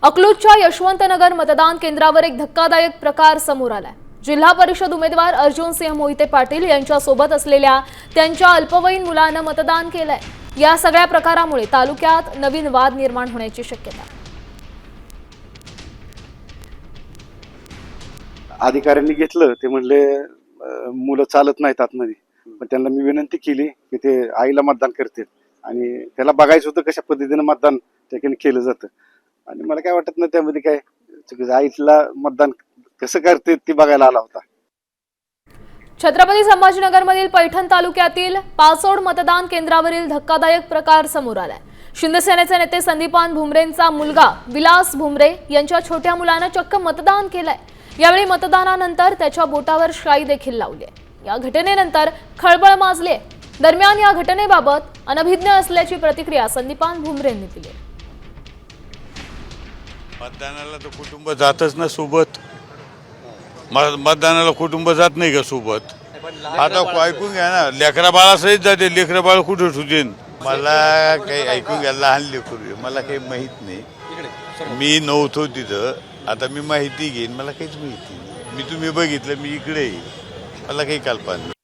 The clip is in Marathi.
अकलूजच्या यशवंतनगर मतदान केंद्रावर एक धक्कादायक प्रकार समोर आलाय। जिल्हा परिषद उमेदवार अर्जुन सिंह मोहिते पाटील यांच्या सोबत असलेल्या त्यांच्या अल्पवयीन मुलानं मतदान केलंय। या सगळ्या प्रकारामुळे तालुक्यात नवीन वाद निर्माण होण्याची शक्यता आहे। अधिकाऱ्यांनी घेतलं ते म्हणले मुलं चालत नाहीत आतमध्ये, पण त्यांना मी विनंती केली की ते आईला मतदान करतील आणि त्याला बघायचं होतं कशा पद्धतीने मतदान त्याने केलं जातं। आणि मला काय वाटत नाही त्यामध्ये काय चुकीचं, आईला मतदान कसं करते ती बघायला आला होता। छत्रपती संभाजीनगरमधील पैठण तालुक्यातील पाचोड मतदान केंद्रावरील धक्कादायक प्रकार समोर आलाय। शिंदेसेनेचे नेते संदीपान भुमरेंचा मुलगा विलास भुमरे यांच्या छोट्या मुलानं चक्क मतदान केलंय। यावेळी मतदानानंतर त्याच्या बोटावर शाई देखील लावली आहे। या घटनेनंतर खळबळ माजली। दरम्यान या घटनेबाबत अनभिज्ञ असल्याची प्रतिक्रिया संदीपान भुमरेंनी दिली। मतदानाला तर कुटुंब जातच ना सोबत, मतदानाला कुटुंब जात नाही का सोबत? आता ऐकून घ्या ना, लेकरा बाळा सहित जाते, लेकरा बाळ कुठे ठुतेन? मला काही ऐकून घ्या, लहान लेकरू मला काही माहित नाही, मी नव्हतो तिथं। आता मी माहिती घेईन, मला काहीच माहिती नाही। मी तुम्ही बघितलं, मी इकडे मला काही कल्पना नाही।